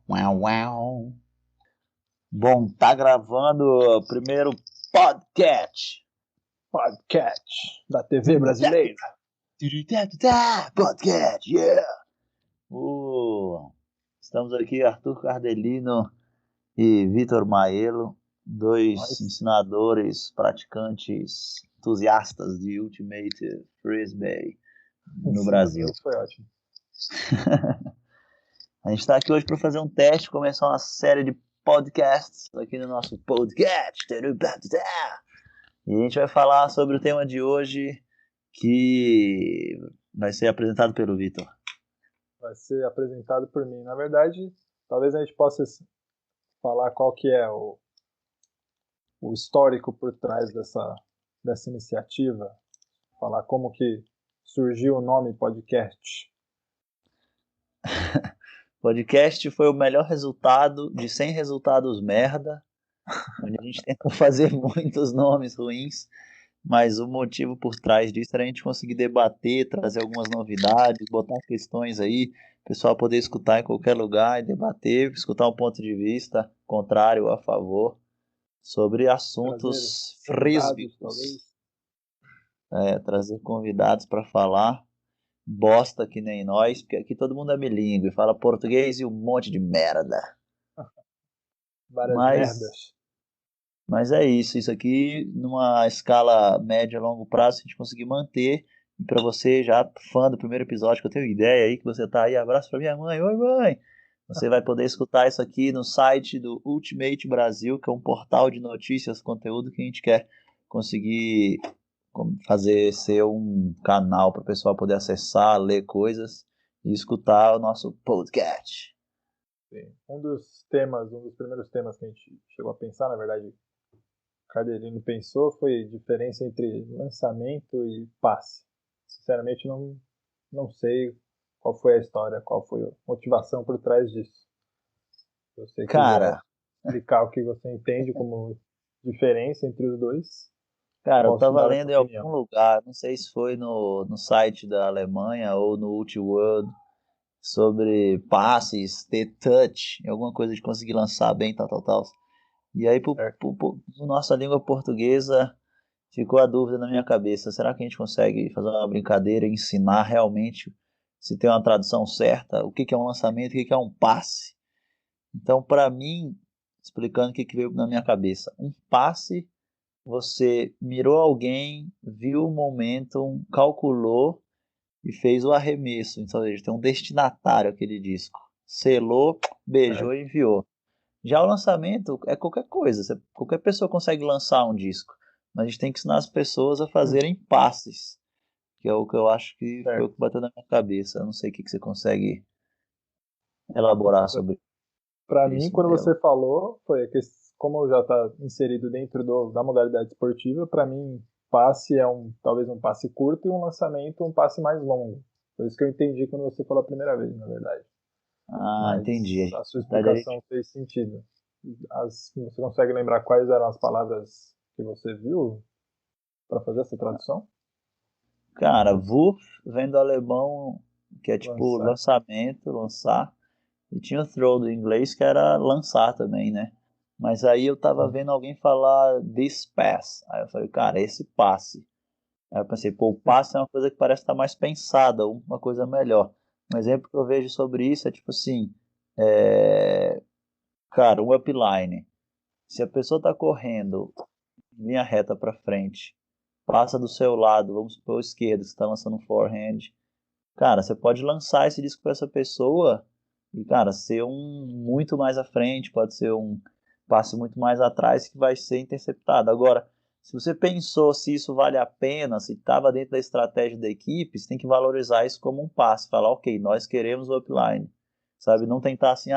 Uau, uau. Bom, tá gravando o primeiro podcast da TV brasileira. Podcast, yeah! Estamos aqui, Arthur Cardelino e Vitor Maelo, dois ensinadores, praticantes, entusiastas de Ultimate Frisbee no Brasil. Isso foi ótimo. A gente está aqui hoje para fazer um teste, começar uma série de podcasts aqui no nosso podcast. E a gente vai falar sobre o tema de hoje, que vai ser apresentado pelo Vitor. Vai ser apresentado por mim. Na verdade, talvez a gente possa falar qual que é o histórico por trás dessa iniciativa. Falar como que surgiu o nome podcast. Podcast foi o melhor resultado de 100 resultados merda, onde a gente tentou fazer muitos nomes ruins, mas o motivo por trás disso era a gente conseguir debater, trazer algumas novidades, botar questões aí, o pessoal poder escutar em qualquer lugar e debater, escutar um ponto de vista contrário ou a favor sobre assuntos frísbicos. Trazer convidados para falar bosta que nem nós, porque aqui todo mundo é bilíngue, fala português e um monte de merda. Várias merdas. Mas é isso aqui numa escala média a longo prazo, se a gente conseguir manter. E para você já fã do primeiro episódio, que eu tenho ideia aí que você tá aí, abraço para minha mãe, oi mãe! Você vai poder escutar isso aqui no site do Ultimate Brasil, que é um portal de notícias, conteúdo que a gente quer conseguir fazer ser um canal para o pessoal poder acessar, ler coisas e escutar o nosso podcast. Sim. Um dos primeiros temas que a gente chegou a pensar, na verdade, Cardelino pensou, foi a diferença entre lançamento e passe. Sinceramente, não sei qual foi a história, qual foi a motivação por trás disso. Se você quiser explicar o que você entende como diferença entre os dois. Cara, eu tava lendo em algum lugar, não sei se foi no site da Alemanha ou no Ultiworld, sobre passes, ter touch, alguma coisa de conseguir lançar bem, tal. E aí, por nossa língua portuguesa, ficou a dúvida na minha cabeça, será que a gente consegue fazer uma brincadeira e ensinar realmente se tem uma tradução certa, o que é um lançamento, o que é um passe? Então, para mim, explicando o que veio na minha cabeça, um passe, você mirou alguém, viu o momentum, calculou e fez o arremesso. Então, tem um destinatário aquele disco. Selou, beijou e enviou. Já o lançamento é qualquer coisa. Qualquer pessoa consegue lançar um disco. Mas a gente tem que ensinar as pessoas a fazerem passes. Que é o que eu acho que foi o que bateu na minha cabeça. Eu não sei o que você consegue elaborar sobre isso. Para mim, quando você falou, foi que como já está inserido dentro da modalidade esportiva, para mim, passe é talvez um passe curto e um lançamento um passe mais longo. Foi isso que eu entendi quando você falou a primeira vez, na verdade. Mas entendi. A sua explicação fez sentido. Você consegue lembrar quais eram as palavras que você viu para fazer essa tradução? Cara, Wurf vem do alemão, que é tipo lançamento, lançar. E tinha o throw do inglês, que era lançar também, né? Mas aí eu tava vendo alguém falar this pass. Aí eu falei, cara, esse passe. Aí eu pensei, o passe é uma coisa que parece estar mais pensada, uma coisa melhor. Um exemplo que eu vejo sobre isso é tipo assim, cara, um upline. Se a pessoa tá correndo em linha reta para frente, passa do seu lado, vamos supor, esquerdo, você está lançando um forehand, cara, você pode lançar esse disco para essa pessoa e, cara, ser um muito mais à frente, pode ser um passe muito mais atrás que vai ser interceptado. Agora, se você pensou se isso vale a pena, se estava dentro da estratégia da equipe, você tem que valorizar isso como um passe, falar, ok, nós queremos o upline, sabe? Não tentar assim,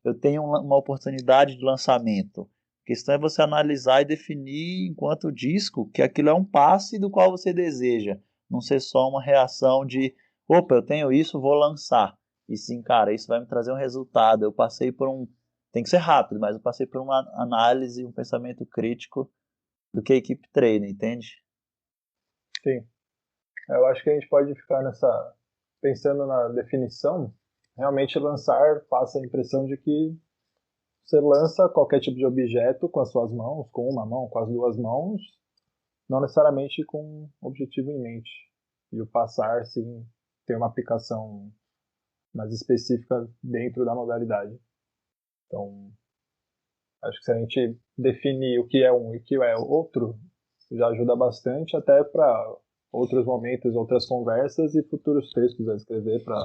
eu tenho uma oportunidade de lançamento. A questão é você analisar e definir enquanto disco que aquilo é um passe do qual você deseja, não ser só uma reação de opa, eu tenho isso, vou lançar. E sim, cara, isso vai me trazer um resultado. Eu passei por tem que ser rápido, mas eu passei por uma análise, um pensamento crítico do que a equipe treina, entende? Sim. Eu acho que a gente pode ficar pensando na definição, realmente lançar passa a impressão de que você lança qualquer tipo de objeto com as suas mãos, com uma mão, com as duas mãos, não necessariamente com um objetivo em mente. E o passar, sim, tem uma aplicação mais específica dentro da modalidade. Então, acho que se a gente definir o que é um e o que é outro, já ajuda bastante até para outros momentos, outras conversas e futuros textos a escrever para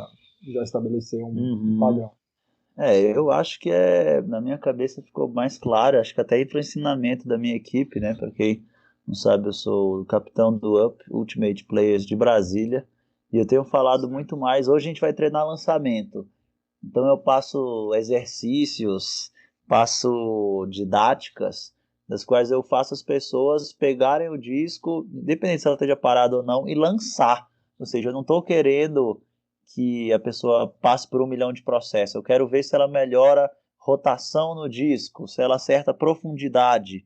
já estabelecer um padrão. Eu acho que na minha cabeça ficou mais claro, acho que até para o ensinamento da minha equipe, né? Para quem não sabe, eu sou o capitão do UP Ultimate Players de Brasília e eu tenho falado muito mais. Hoje a gente vai treinar lançamento, então eu passo exercícios, passo didáticas, das quais eu faço as pessoas pegarem o disco, independente se ela esteja parada ou não, e lançar. Ou seja, eu não estou querendo que a pessoa passe por 1 milhão de processos. Eu quero ver se ela melhora rotação no disco, se ela acerta profundidade.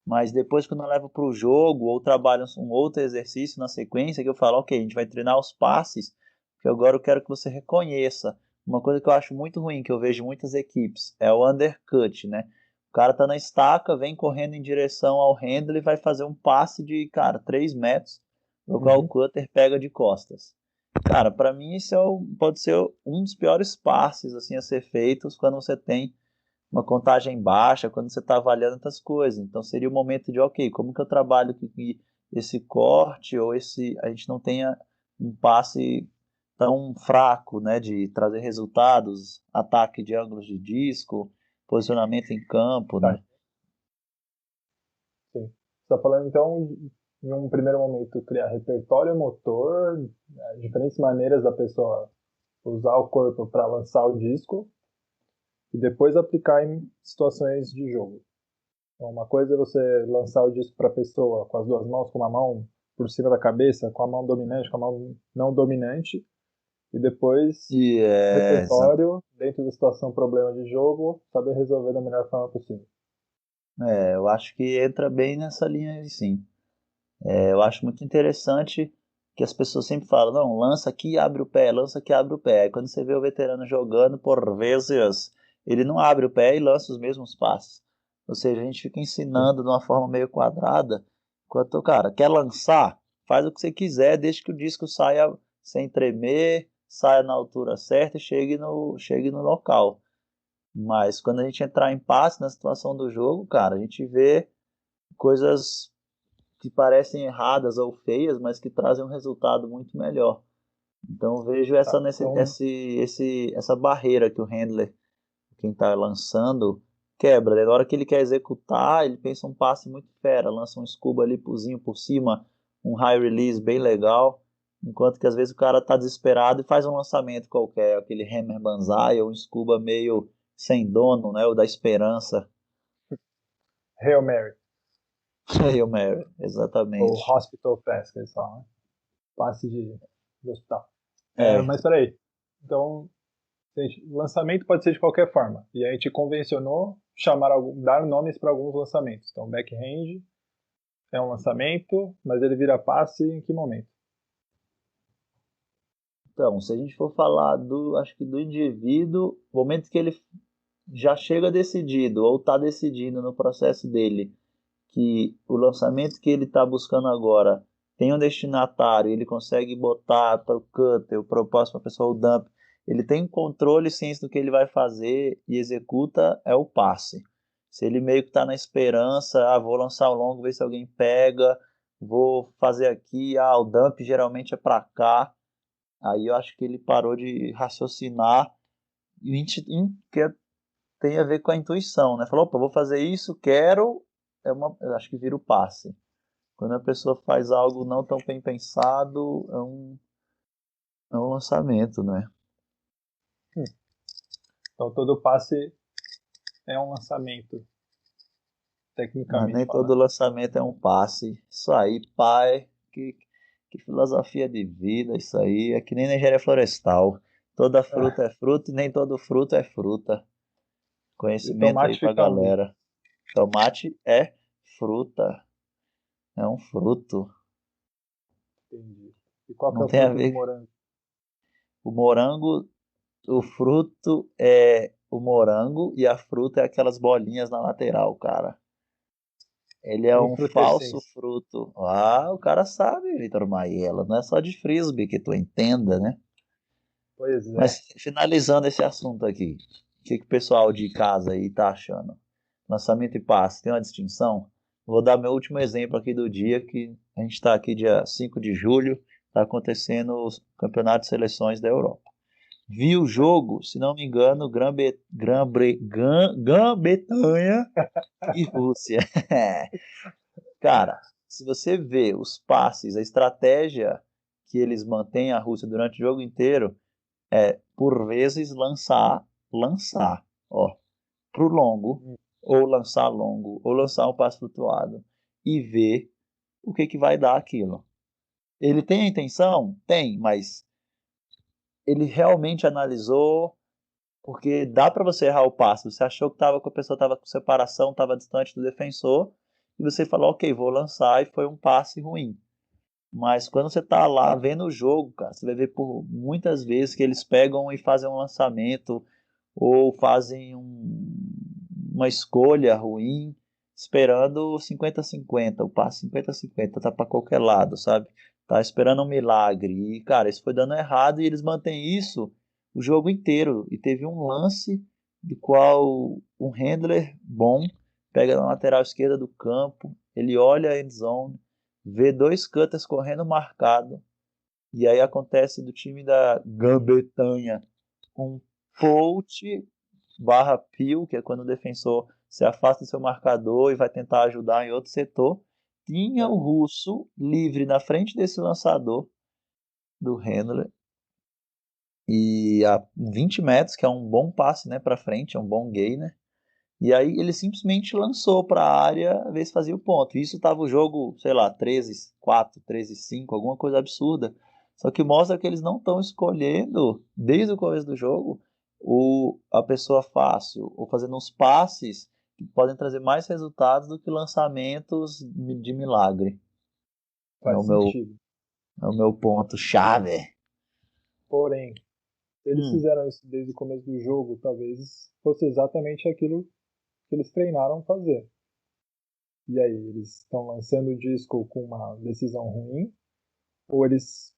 Mas depois, quando eu levo para o jogo ou trabalho um outro exercício na sequência, que eu falo, ok, a gente vai treinar os passes, que agora eu quero que você reconheça. Uma coisa que eu acho muito ruim, que eu vejo em muitas equipes, é o undercut, né? O cara tá na estaca, vem correndo em direção ao handle e vai fazer um passe de, cara, 3 metros, no qual o cutter pega de costas. Cara, para mim isso pode ser um dos piores passes assim, a ser feitos quando você tem uma contagem baixa, quando você está avaliando outras coisas. Então seria o momento de, ok, como que eu trabalho que esse corte ou a gente não tenha um passe tão fraco, né, de trazer resultados, ataque de ângulos de disco, posicionamento em campo, Tá, né? sim. Você está falando, então, em um primeiro momento, criar repertório motor, diferentes maneiras da pessoa usar o corpo para lançar o disco e depois aplicar em situações de jogo. Então, uma coisa é você lançar o disco para a pessoa com as duas mãos, com uma mão por cima da cabeça, com a mão dominante, com a mão não dominante, e depois, E repertório, dentro da situação problema de jogo, saber resolver da melhor forma possível. eu acho que entra bem nessa linha aí, sim. Eu acho muito interessante que as pessoas sempre falam, não, lança aqui e abre o pé, lança aqui e abre o pé. Aí quando você vê o veterano jogando, por vezes, ele não abre o pé e lança os mesmos passes. Ou seja, a gente fica ensinando de uma forma meio quadrada, enquanto, cara, quer lançar? Faz o que você quiser, desde que o disco saia sem tremer, saia na altura certa e chegue no local. Mas quando a gente entrar em passe na situação do jogo, cara, a gente vê coisas que parecem erradas ou feias, mas que trazem um resultado muito melhor. Então vejo Tá? Então, essa barreira que o handler, quem está lançando, quebra. Na hora que ele quer executar, ele pensa um passe muito fera, lança um scuba ali por cima, um high release bem legal, enquanto que às vezes o cara está desesperado e faz um lançamento qualquer, aquele hammer banzai ou um scuba meio sem dono, né, o da esperança. Hail Mary, Hail Mary, ou exatamente. Hospital Pass, que eles falam, né? Passe de hospital. É, Mas peraí, então, lançamento pode ser de qualquer forma. E a gente convencionou dar nomes para alguns lançamentos. Então, backhand é um lançamento, mas ele vira passe em que momento? então, se a gente for falar acho que do indivíduo, o momento que ele já chega decidido ou está decidindo no processo dele que o lançamento que ele está buscando agora tem um destinatário, ele consegue botar para o cutter, o propósito para a pessoa, o dump, ele tem controle ciência do que ele vai fazer e executa é o passe. Se ele meio que está na esperança, vou lançar o longo, ver se alguém pega, vou fazer aqui, o dump geralmente é para cá. Aí eu acho que ele parou de raciocinar que tem a ver com a intuição, né? Falou, opa, vou fazer isso, quero, eu acho que vira o passe. Quando a pessoa faz algo não tão bem pensado, é um lançamento, né? Hum. Então, todo passe é um lançamento, Mas tecnicamente nem todo falando. lançamento é um passe. Isso aí, pai, que filosofia de vida, isso aí. É que nem na engenharia florestal. Toda fruta é fruta e nem todo fruto é fruta. E o Conhecimento aí tomate pra fica onde? galera. Tomate é fruta, é um fruto. Entendi. E qual que é Não o tem a fruto do ver. morango? O morango, o fruto é o morango e a fruta é aquelas bolinhas na lateral, cara. Ele é um falso Infrutescência. fruto. Ah, o cara sabe, Vitor Maiella. Não é só de frisbee que tu entenda, né? Pois é. Mas finalizando esse assunto aqui, o que o pessoal de casa aí tá achando? Lançamento e passe, tem uma distinção? Vou dar meu último exemplo aqui do dia, que a gente está aqui dia 5 de julho, está acontecendo os campeonatos de seleções da Europa. Vi o jogo, se não me engano, Grã-Bretanha e Rússia. Cara, se você vê os passes, a estratégia que eles mantêm a Rússia durante o jogo inteiro, por vezes lançar, ó, pro longo, ou lançar um passe flutuado e ver o que que vai dar aquilo. Ele tem a intenção? Tem, mas ele realmente analisou, porque dá para você errar o passe. Você achou que a pessoa estava com separação, estava distante do defensor, e você falou, ok, vou lançar, e foi um passe ruim. Mas quando você tá lá vendo o jogo, cara, você vai ver por muitas vezes que eles pegam e fazem um lançamento ou fazem uma escolha ruim, esperando 50-50, o passe 50-50, tá para qualquer lado, sabe? Tá esperando um milagre. E, cara, isso foi dando errado e eles mantêm isso o jogo inteiro. E teve um lance do qual um handler bom pega na lateral esquerda do campo, ele olha a endzone, vê dois cutters correndo marcado, e aí acontece do time da Grã-Bretanha um poach barra peel, que é quando o defensor se afasta do seu marcador e vai tentar ajudar em outro setor. Tinha o russo livre na frente desse lançador do handler e a 20 metros, que é um bom passe, né, para frente, é um bom gain, né? E aí ele simplesmente lançou para a área, a ver se fazia o ponto. Isso estava o jogo, sei lá, 13-4, 13-5, alguma coisa absurda. Só que mostra que eles não estão escolhendo, desde o começo do jogo, a pessoa fácil, ou fazendo uns passes que podem trazer mais resultados do que lançamentos de milagre. É o Faz meu, sentido. é o meu ponto chave. Porém, se eles Hum, fizeram isso desde o começo do jogo, talvez fosse exatamente aquilo que eles treinaram fazer. E aí, eles estão lançando o disco com uma decisão ruim, ou eles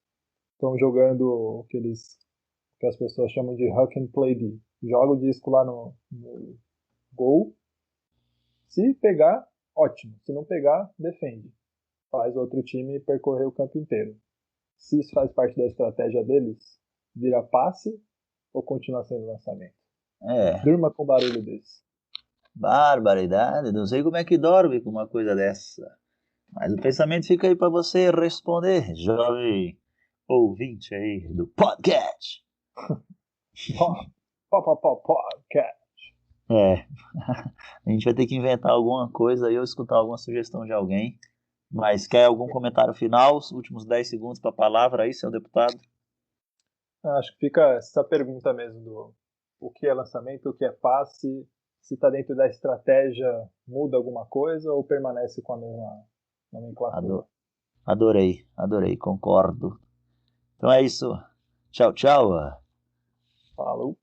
estão jogando que as pessoas chamam de Huck and Play D. Joga o disco lá no gol. Se pegar, ótimo. Se não pegar, defende. Faz o outro time percorrer o campo inteiro. Se isso faz parte da estratégia deles, vira passe ou continua sendo lançamento? é, Durma com barulho desse. barbaridade. Não sei como é que dorme com uma coisa dessa. Mas o pensamento fica aí para você responder, jovem ouvinte aí do podcast. Pó, pó, pó, pó, pó, cat. É, a gente vai ter que inventar alguma coisa aí ou escutar alguma sugestão de alguém. Mas quer algum comentário final? Os últimos 10 segundos para a palavra aí, seu deputado? Acho que fica essa pergunta mesmo do o que é lançamento, o que é passe, se está dentro da estratégia, muda alguma coisa ou permanece com a mesma nomenclatura. Adorei, concordo. Então é isso. Tchau, tchau. Falou.